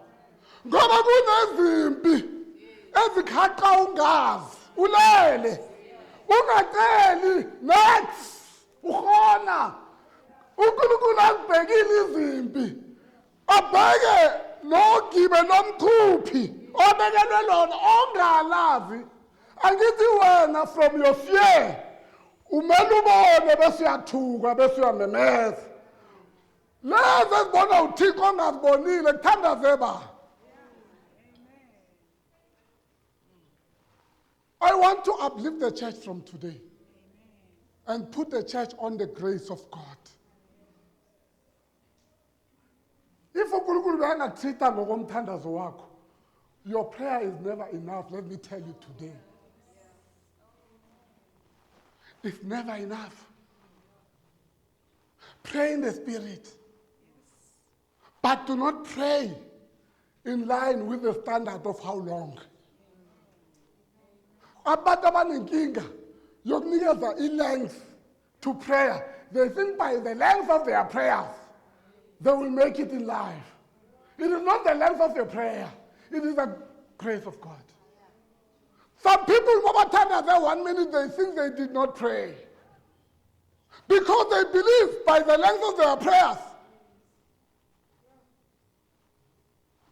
Ngoba kunezimpi ezikhaqa ungazi, ulele, ungaceli next, ukhona. uNkulunkulu azibhekile izimpi, abheke nogibe nomkhuphi obekelwe lona ongalazi. Angithi wena from your fear umele ubone bese uyathuka bese uyamemeza. Lezi ezibona uThixo ongazibonile kuthandaze ba. I want to uplift the church from today and put the church on the grace of God. If uNkulunkulu bengakuthitha ngokomthandazo wakho, your prayer is never enough. Let me tell you today. It's never enough. Pray in the Spirit. But do not pray in line with the standard of how long. Abantu abanenkinga yokunikeza i-length to prayer. They think by the length of their prayers, they will make it in life. It is not the length of your prayer. It is the grace of God. Some people, there 1 minute, they think they did not pray. Because they believe by the length of their prayers,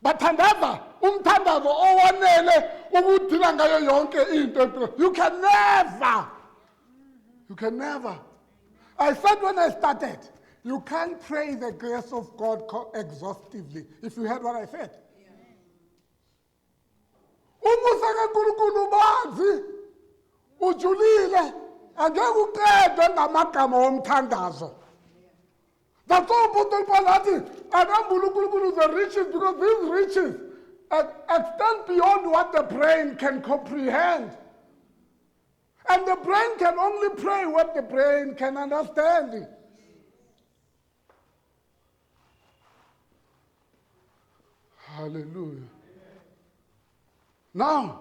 bathandaza umthandazo owanele ukudila ngayo yonke into. You can never. I said when I started, you can't pray the grace of God exhaustively, if you heard what I said. Umusa kaNkulunkulu bazi ujulile angeke uqede ngamagama womthandazo. That's all Apostle Paul had. The riches, because these riches extend beyond what the brain can comprehend. And the brain can only pray what the brain can understand. Hallelujah. Now,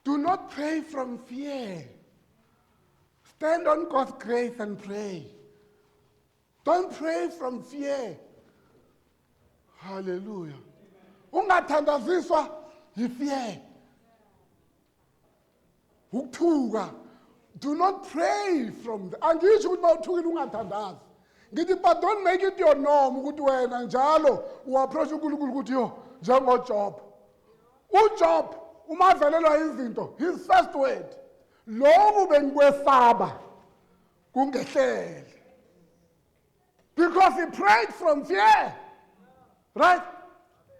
do not pray from fear. Stand on God's grace and pray. Don't pray from fear. Hallelujah. Ungathandaziswa yifear. Ukuthuka. Do not pray from the. Angisho ukuthi mawuthukile ungathandazi. Ngithi but don't make it your norm ukuthi wena njalo uapproach uNkulunkulu ukuthi yo njengoJob. uJob uma velelwa izinto, his first word, lokhu bengikwesaba kungehlele. Because he prayed from fear. Right?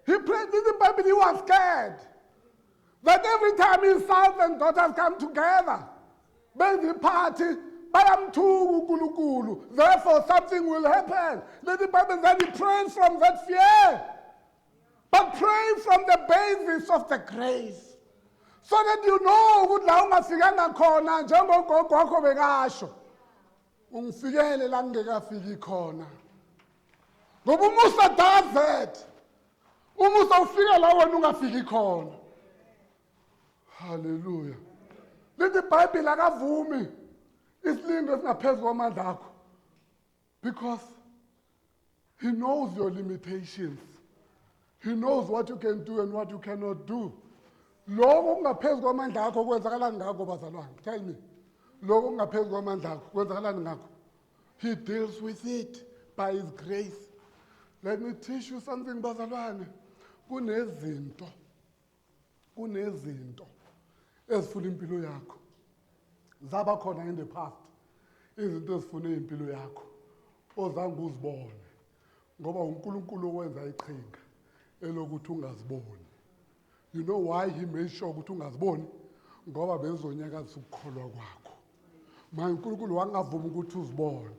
He prayed in the Bible, he was scared. That every time his sons and daughters come together, benze party, bayamthuka uNkulunkulu, therefore something will happen. Let the Bible said he prays from that fear. But pray from the basis of the grace. So that you know ukuthi la ungafikanga khona njengogogo wakho bekasho. Ungifikele la ngekafiki khona. Ngoba umusa does that. Umusa ufika la wena ungafiki khona. Hallelujah. Lithi iBhayibheli akavumi isilindo esingaphezulu kwamandla akho. Because he knows your limitations. He knows what you can do and what you cannot do. Lokho kungaphezulu kwamandla akho kwenzakalani ngakho bazalwane? Tell me. Lokho kungaphezulu kwamandla akho kwenzakalani ngakho? He deals with it by his grace. Let me teach you something bazalwane. Kunezinto ezifuna impilo yakho. Zaba khona in the past. Izinto ezifuna impilo yakho. Ozange uzibone. Ngoba uNkulunkulu wenza iqhinga elokuthi ungaziboni. You know why he made sure ukuthi ungaziboni? Ngoba bezonyakazisa ukukholwa kwakho. Manje uNkulunkulu wangavuma ukuthi uzibone.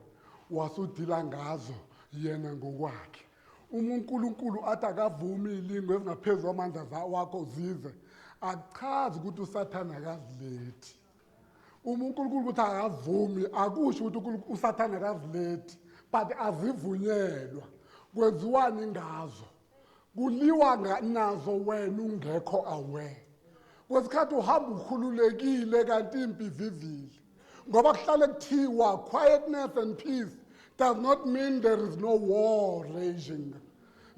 Wasudila ngazo yena ngokwakhe. uNkulunkulu athi akavumi ilingo ezingaphezulu kwamandla wakho zize. Akuchazi ukuthi uSathane akazilethi. uNkulunkulu ukuthi akavumi akusho ukuthi uSathane akazilethi, but azivunyelwa. Kwenziwani ngazo? Kuliwa nazo wena ungekho aware. Kwesikhathi uhamba ukhululekile kanti impi ivivile. Ngoba kuhlale kuthiwa quietness and peace does not mean there is no war raging.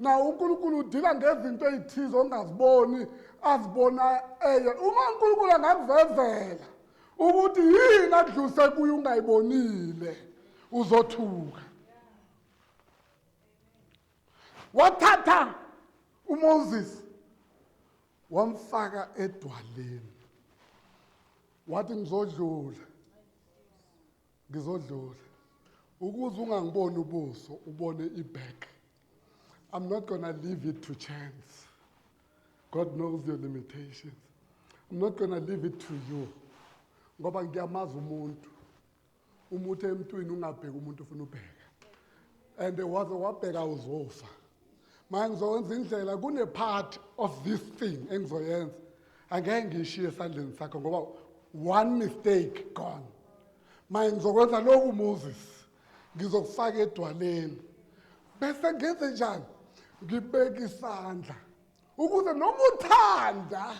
Now uNkulunkulu udila ngezinto ezithize ongaziboni, azibona uma uNkulunkulu angakuvezela ukuthi yini adluse kuyo ungayibonile, uzothuka. Wathatha uMoses wamfaka edwaleni. Wathi ngizodlula. Ukuze ungangiboni ubuso, ubone iback. I'm not going to leave it to chance. God knows your limitations. I'm not going to leave it to you. Ngoba ngiyamazi umuntu. Umuntu emntwini ungabheka umuntu ufuna ubheka. And there was a wabheka uzofa. Manje ngizokwenza indlela kune part of this thing engizoyenza. Angeke ngishiye esandleni sakho ngoba one mistake gone. Manje ngizokwenza lokhu Moses. Ngizokufaka edwaleni. Bese ngenze njani? Ngibeka isandla. Ukuze noma uthanda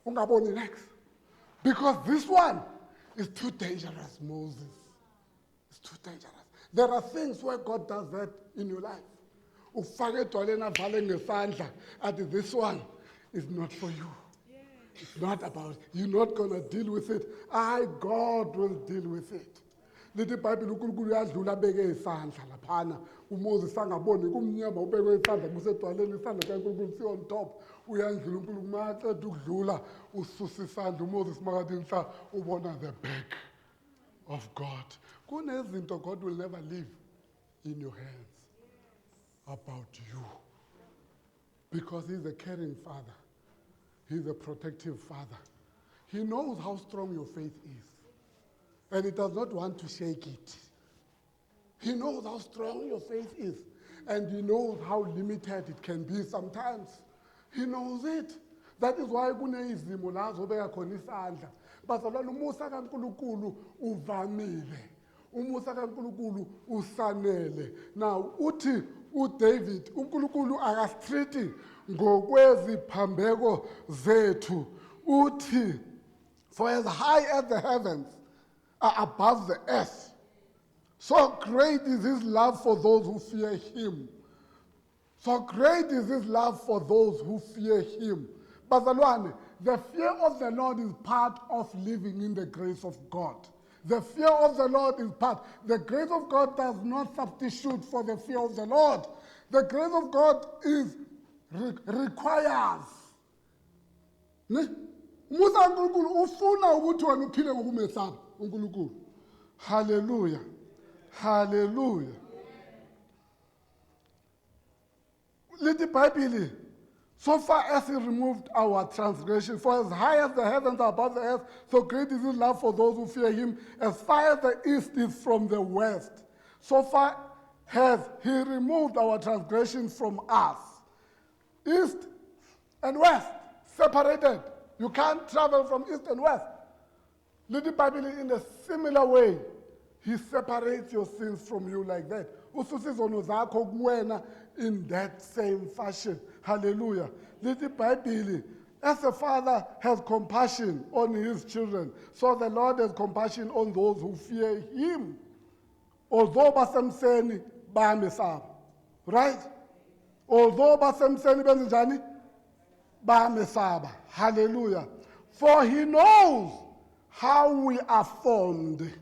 ungaboni next. Because this one is too dangerous, Moses. It's too dangerous. There are things where God does that in your life. Ufake edwaleni avale ngesandla athi this one is not for you. It's not about, you're not going to deal with it. God will deal with it. lithi iBhayibhile uNkulunkulu uyadlula abeke isandla laphana uMoses angaboni kumnyama ubeke isandla kusedwaleni isandla kaNkulunkulu si on top uyandlula uNkulunkulu maqeda ukudlula ususa isandla uMoses makathi nhla ubona the back of God. Kunezinto God will never leave in your hands about you. Because he's a caring father. He's a protective father. He knows how strong your faith is. And he does not want to shake it. He knows how strong your faith is. And he knows how limited it can be sometimes. He knows it. That is why kuneizimo la zobeka khona isandla. Bazalwane umusa kaNkulunkulu uvamile. Umusa kaNkulunkulu usanele. Now uthi uDavid uNkulunkulu akasitrithi ngokweziphambeko zethu. Uthi for as high as the heavens are above the earth, so great is his love for those who fear him. So great is his love for those who fear him. Bazalwane, the fear of the Lord is part of living in the grace of God. The fear of the Lord is part. The grace of God does not substitute for the fear of the Lord. The grace of God is requires. Ne? Umusa kaNkulunkulu ufuna ukuthi wena uphile ngokumesaba uNkulunkulu. Hallelujah. Hallelujah. Let the Bible, so far as he removed our transgression, for as high as the heavens are above the earth, so great is his love for those who fear him. As far as the east is from the west, so far has he removed our transgression from us. East and west, separated. You can't travel from east and west. Let the Bible in a similar way, he separates your sins from you like that. Ususa izono zakho kuwena in that same fashion. Hallelujah. Let the Bible, as the Father has compassion on his children, so the Lord has compassion on those who fear him. Although basemseni bayamesaba. Right? Although basemseni benzenjani bayamesaba. Hallelujah. For he knows how we are formed.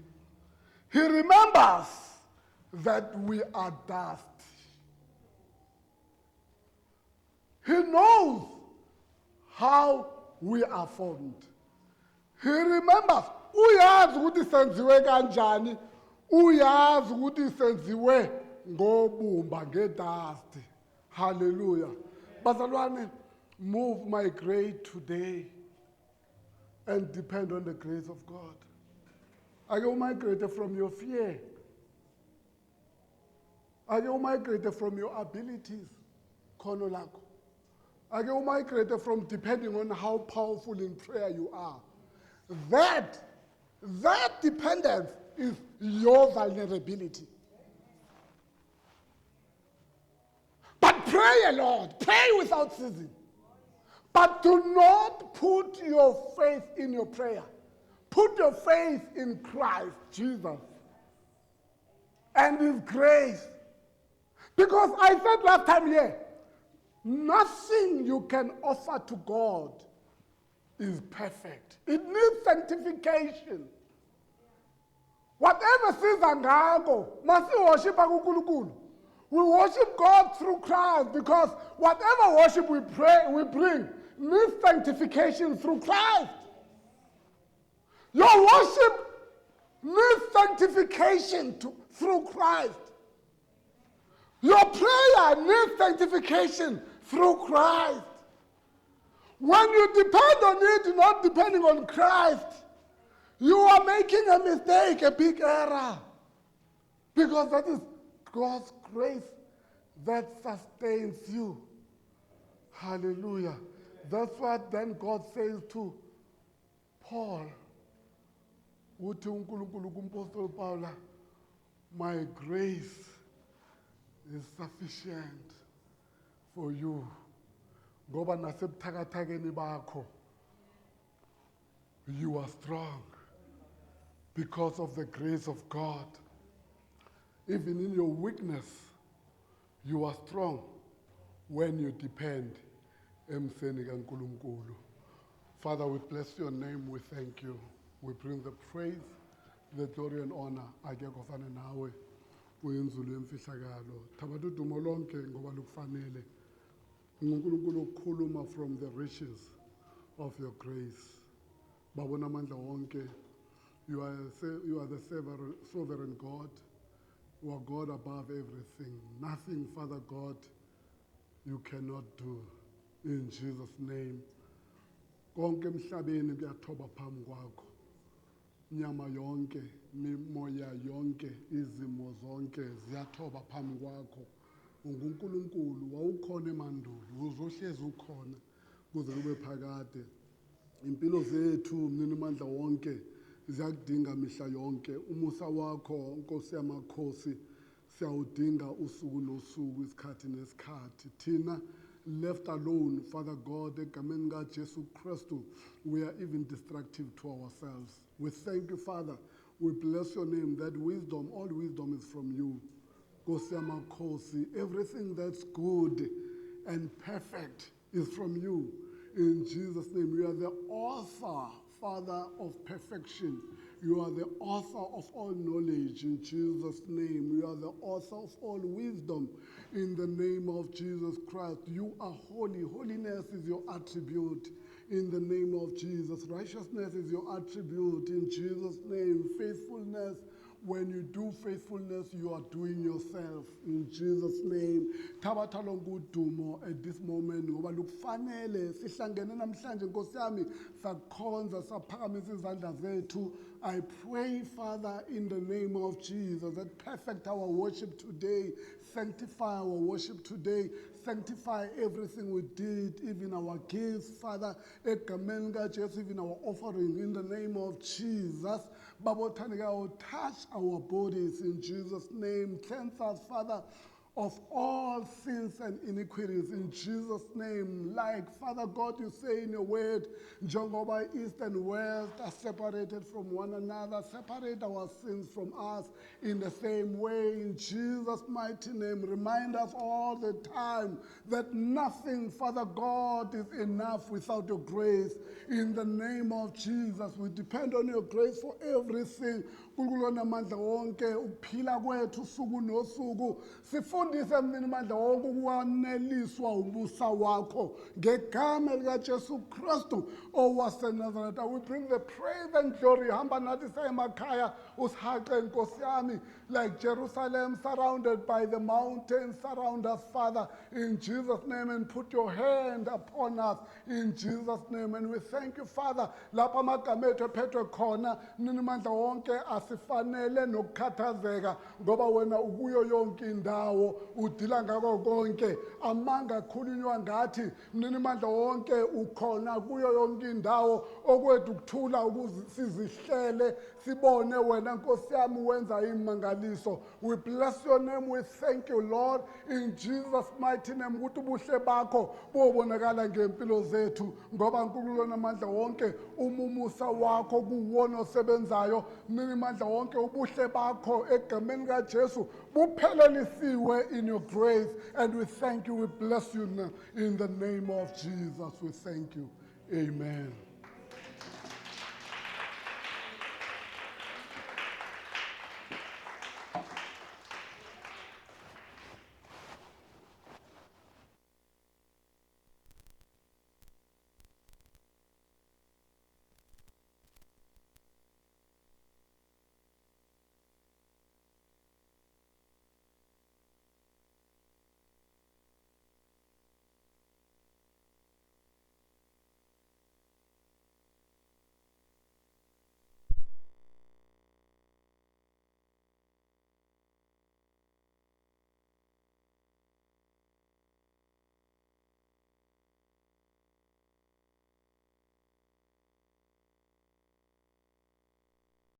He remembers that we are dust. He knows how we are formed. He remembers. Uyazi ukuthi senziwe kanjani. Uyazi ukuthi senziwe ngobumba ngedust. Hallelujah. Bazalwane, move my grade today and depend on the grace of God. Ake umigrate from your fear. Ake umigrate from your abilities. Khono lakho. Ake umigrate from depending on how powerful in prayer you are. That dependence is your vulnerability. But pray, Lord. Pray without ceasing. But do not put your faith in your prayer. Put your faith in Christ Jesus and his grace. Because I said last time here, nothing you can offer to God is perfect. It needs sanctification. Whatever siza ngako, masi worship uNkulunkulu. We worship God through Christ because whatever worship we bring needs sanctification through Christ. Your worship needs sanctification through Christ. Your prayer needs sanctification through Christ. When you depend on it, not depending on Christ, you are making a mistake, a big error. Because that is God's grace that sustains you. Hallelujah. That's what then God says to Paul. Uthi uNkulunkulu kuMpostoli Paul, my grace is sufficient for you. Ngoba nasebuthakathakeni bakho, you are strong because of the grace of God. Even in your weakness, you are strong when you depend emseni kaNkulunkulu. Father, we bless your name. We thank you. We bring the praise the glory and honor akekho fana nawe uyinzulu yemfihlakalo. Thabatha udumo lonke ngoba lukufanele. UNkulunkulu ukukhuluma from the riches of your grace. Babona amandla wonke, you are the sovereign God. You are God above everything. Nothing, Father God, you cannot do. In Jesus' name. Konke emhlabeni kuyathoba phambi kwakho. Nyama yonke, mimoya yonke, izimo zonke ziyathoba phambi kwakho. UNkulunkulu wawukhona emandulo, uzohlezi ukhona kuze kube phakade. Impilo zethu mnini amandla wonke ziyakudinga mihla yonke. Umusa wakho Nkosi yamakhosi siyawudinga usuku nosuku, isikhathi nesikhathi. Thina left alone, Father God, egameni kaJesu Kristu, we are even destructive to ourselves. We thank you, Father. We bless your name that wisdom, all wisdom is from you. Nkosi yamakhosi, everything that's good and perfect is from you. In Jesus' name, you are the author, Father, of perfection. You are the author of all knowledge. In Jesus' name, you are the author of all wisdom. In the name of Jesus Christ, you are holy. Holiness is your attribute. In the name of Jesus, righteousness is your attribute. In Jesus' name, faithfulness. When you do faithfulness, you are doing yourself. In Jesus' name. Thabatha lonke udumo at this moment ngoba lukufanele sihlangene namhlanje Nkosi yami sakhonza saphakamisa izandla zethu. I pray, Father, in the name of Jesus, that perfect our worship today, sanctify our worship today, sanctify everything we did, even our gifts, Father, egameni kaJesu, even our offering, in the name of Jesus. Babothanika, touch our bodies in Jesus' name. Cleanse us, Father, of all sins and iniquities in Jesus' name. Like, Father God, you say in your word, Njengoba east and west are separated from one another, separate our sins from us in the same way. In Jesus' mighty name, remind us all the time that nothing, Father God, is enough without your grace. In the name of Jesus, we depend on your grace for everything. Kululona mandla wonke ukuphila kwethu usuku nosuku sifundise mnini mandla wonke ukwaneliswa ubusa wakho ngegama likaJesu Kristu owaseNazaretha. We bring the praise and glory. Hamba nathi sayemakhaya usihaxe Nkosi yami, like Jerusalem surrounded by the mountains. Surround us, Father, in Jesus' name, and put your hand upon us in Jesus' name. And we thank you, Father, lapha amagama ethu ephethwe khona mnini mandla wonke asifanele nokukhathazeka ngoba wena ukuyo yonke indawo udila ngako konke. Amanga akhulunywa ngathi mnini mandla wonke ukhona kuyo yonke indawo, okwethu ukuthula ukuze sizihlele sibone wena Nkosi yami wenza imangaliso. We bless your name. We thank you, Lord, in Jesus' mighty name, ukuthi ubuhle bakho bobonakala ngempilo zethu ngoba nkululona amandla wonke umumusa wakho kuwona osebenzayo. Mnini mandla wonke ubuhle bakho egameni kaJesu buphelelisiwe in your grace, and we thank you. We bless you now in the name of Jesus. We thank you. Amen.